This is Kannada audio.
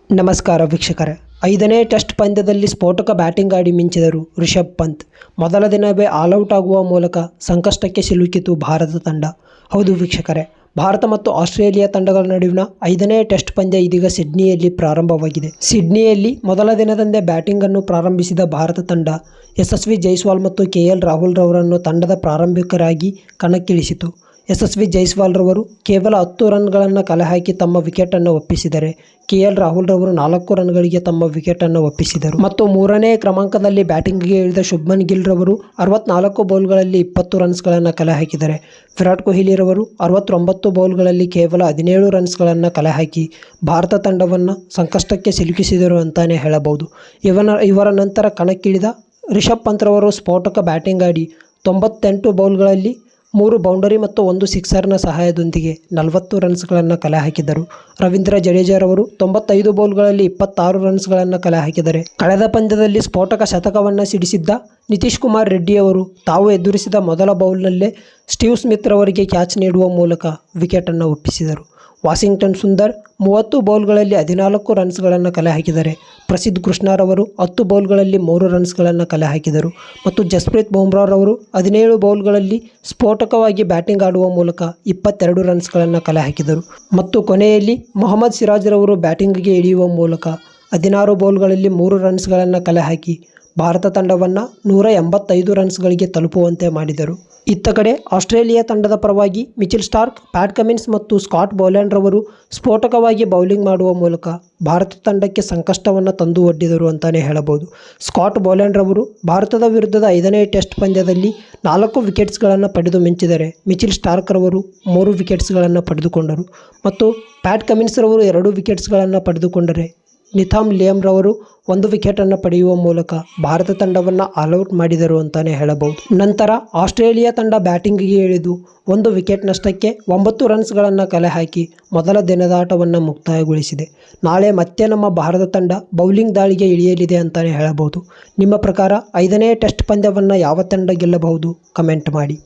ನಮಸ್ಕಾರ ವೀಕ್ಷಕರೇ, 5ನೇ ಟೆಸ್ಟ್ ಪಂದ್ಯದಲ್ಲಿ ಸ್ಫೋಟಕ ಬ್ಯಾಟಿಂಗ್ ಆಡಿ ಮಿಂಚಿದರು ರಿಷಭ್ ಪಂತ್. ಮೊದಲ ದಿನವೇ ಆಲ್ಔಟ್ ಆಗುವ ಮೂಲಕ ಸಂಕಷ್ಟಕ್ಕೆ ಸಿಲುಕಿತು ಭಾರತ ತಂಡ. ಹೌದು ವೀಕ್ಷಕರೇ, ಭಾರತ ಮತ್ತು ಆಸ್ಟ್ರೇಲಿಯಾ ತಂಡಗಳ ನಡುವಿನ 5ನೇ ಟೆಸ್ಟ್ ಪಂದ್ಯ ಇದೀಗ ಸಿಡ್ನಿಯಲ್ಲಿ ಪ್ರಾರಂಭವಾಗಿದೆ. ಸಿಡ್ನಿಯಲ್ಲಿ ಮೊದಲ ದಿನದಂದೇ ಬ್ಯಾಟಿಂಗನ್ನು ಪ್ರಾರಂಭಿಸಿದ ಭಾರತ ತಂಡ ಯಶಸ್ವಿ ಜೈಸ್ವಾಲ್ ಮತ್ತು KL ರಾಹುಲ್ ರವರನ್ನು ತಂಡದ ಪ್ರಾರಂಭಿಕರಾಗಿ ಕಣಕ್ಕಿಳಿಸಿತು. ಯಶಸ್ವಿ ಜೈಸ್ವಾಲ್ ರವರು ಕೇವಲ 10 ರನ್ಗಳನ್ನು ಕಲೆಹಾಕಿ ತಮ್ಮ ವಿಕೆಟನ್ನು ಒಪ್ಪಿಸಿದರೆ KL ರಾಹುಲ್ ರವರು 4 ರನ್ಗಳಿಗೆ ತಮ್ಮ ವಿಕೆಟನ್ನು ಒಪ್ಪಿಸಿದರು. ಮತ್ತು 3ನೇ ಕ್ರಮಾಂಕದಲ್ಲಿ ಬ್ಯಾಟಿಂಗ್ಗೆ ಇಳಿದ ಶುಭ್ಮನ್ ಗಿಲ್ ರವರು 64 ಬೌಲ್ಗಳಲ್ಲಿ 20 ರನ್ಸ್ಗಳನ್ನು ಕಲೆಹಾಕಿದರೆ ವಿರಾಟ್ ಕೊಹ್ಲಿ ರವರು 69 ಬೌಲ್ಗಳಲ್ಲಿ ಕೇವಲ 17 ರನ್ಸ್ಗಳನ್ನು ಕಲೆಹಾಕಿ ಭಾರತ ತಂಡವನ್ನು ಸಂಕಷ್ಟಕ್ಕೆ ಸಿಲುಕಿಸಿದರು ಅಂತಾನೆ ಹೇಳಬಹುದು. ಇವರ ನಂತರ ಕಣಕ್ಕಿಳಿದ ರಿಷಭ್ ಪಂತ್ ರವರು ಸ್ಫೋಟಕ ಬ್ಯಾಟಿಂಗ್ ಆಡಿ 98 ಬೌಲ್ಗಳಲ್ಲಿ 3 ಬೌಂಡರಿ ಮತ್ತು 1 ಸಿಕ್ಸರ್ನ ಸಹಾಯದೊಂದಿಗೆ 40 ರನ್ಸ್ಗಳನ್ನು ಕಲೆಹಾಕಿದರು. ರವೀಂದ್ರ ಜಡೇಜಾರವರು 95 ಬೌಲ್ಗಳಲ್ಲಿ 26 ರನ್ಸ್ಗಳನ್ನು ಕಲೆಹಾಕಿದರೆ ಕಳೆದ ಪಂದ್ಯದಲ್ಲಿ ಸ್ಫೋಟಕ ಶತಕವನ್ನು ಸಿಡಿಸಿದ್ದ ನಿತೀಶ್ ಕುಮಾರ್ ರೆಡ್ಡಿಯವರು ತಾವು ಎದುರಿಸಿದ ಮೊದಲ ಬೌಲ್ನಲ್ಲೇ ಸ್ಟೀವ್ ಸ್ಮಿತ್ ರವರಿಗೆ ಕ್ಯಾಚ್ ನೀಡುವ ಮೂಲಕ ವಿಕೆಟನ್ನು ಒಪ್ಪಿಸಿದರು. ವಾಷಿಂಗ್ಟನ್ ಸುಂದರ್ 30 ಬೌಲ್ಗಳಲ್ಲಿ 14 ರನ್ಸ್ಗಳನ್ನು ಕಲೆಹಾಕಿದರೆ ಪ್ರಸಿದ್ಧ ಕೃಷ್ಣರವರು 10 ಬೌಲ್ಗಳಲ್ಲಿ 3 ರನ್ಸ್ಗಳನ್ನು ಕಲೆಹಾಕಿದರು. ಮತ್ತು ಜಸ್ಪ್ರೀತ್ ಬುಮ್ರಾರವರು 17 ಬೌಲ್ಗಳಲ್ಲಿ ಸ್ಫೋಟಕವಾಗಿ ಬ್ಯಾಟಿಂಗ್ ಆಡುವ ಮೂಲಕ 22 ರನ್ಸ್ಗಳನ್ನು ಕಲೆಹಾಕಿದರು. ಮತ್ತು ಕೊನೆಯಲ್ಲಿ ಮೊಹಮ್ಮದ್ ಸಿರಾಜ್ ರವರು ಬ್ಯಾಟಿಂಗ್ಗೆ ಇಳಿಯುವ ಮೂಲಕ 16 ಬೌಲ್ಗಳಲ್ಲಿ 3 ರನ್ಸ್ಗಳನ್ನು ಕಲೆಹಾಕಿ ಭಾರತ ತಂಡವನ್ನು 185 ರನ್ಸ್ಗಳಿಗೆ ತಲುಪುವಂತೆ ಮಾಡಿದರು. ಇತ್ತ ಕಡೆ ಆಸ್ಟ್ರೇಲಿಯಾ ತಂಡದ ಪರವಾಗಿ ಮಿಚೆಲ್ ಸ್ಟಾರ್ಕ್, ಪ್ಯಾಟ್ ಕಮಿನ್ಸ್ ಮತ್ತು ಸ್ಕಾಟ್ ಬೋಲ್ಯಾಂಡ್ ರವರು ಸ್ಫೋಟಕವಾಗಿ ಬೌಲಿಂಗ್ ಮಾಡುವ ಮೂಲಕ ಭಾರತ ತಂಡಕ್ಕೆ ಸಂಕಷ್ಟವನ್ನು ತಂದು ಒಡ್ಡಿದರು ಅಂತಾನೆ ಹೇಳಬಹುದು. ಸ್ಕಾಟ್ ಬೋಲ್ಯಾಂಡ್ ರವರು ಭಾರತದ ವಿರುದ್ಧದ 5ನೇ ಟೆಸ್ಟ್ ಪಂದ್ಯದಲ್ಲಿ 4 ವಿಕೆಟ್ಸ್ಗಳನ್ನು ಪಡೆದು ಮಿಂಚಿದರೆ ಮಿಚೆಲ್ ಸ್ಟಾರ್ಕ್ ರವರು 3 ವಿಕೆಟ್ಸ್ಗಳನ್ನು ಪಡೆದುಕೊಂಡರು. ಮತ್ತು ಪ್ಯಾಟ್ ಕಮಿನ್ಸ್ ರವರು 2 ವಿಕೆಟ್ಸ್ಗಳನ್ನು ಪಡೆದುಕೊಂಡರೆ ನಿಥಾಮ್ ಲಿಯಾಮ್ ರವರು 1 ವಿಕೆಟನ್ನು ಪಡೆಯುವ ಮೂಲಕ ಭಾರತ ತಂಡವನ್ನು ಆಲ್ಔಟ್ ಮಾಡಿದರು ಅಂತಾನೆ ಹೇಳಬಹುದು. ನಂತರ ಆಸ್ಟ್ರೇಲಿಯಾ ತಂಡ ಬ್ಯಾಟಿಂಗ್ಗೆ ಇಳಿದು 1 ವಿಕೆಟ್ ನಷ್ಟಕ್ಕೆ 9 ರನ್ಸ್ಗಳನ್ನು ಕಲೆಹಾಕಿ ಮೊದಲ ದಿನದಾಟವನ್ನು ಮುಕ್ತಾಯಗೊಳಿಸಿದೆ. ನಾಳೆ ಮತ್ತೆ ನಮ್ಮ ಭಾರತ ತಂಡ ಬೌಲಿಂಗ್ ದಾಳಿಗೆ ಇಳಿಯಲಿದೆ ಅಂತಾನೆ ಹೇಳಬಹುದು. ನಿಮ್ಮ ಪ್ರಕಾರ 5ನೇ ಟೆಸ್ಟ್ ಪಂದ್ಯವನ್ನು ಯಾವ ತಂಡ ಗೆಲ್ಲಬಹುದು? ಕಮೆಂಟ್ ಮಾಡಿ.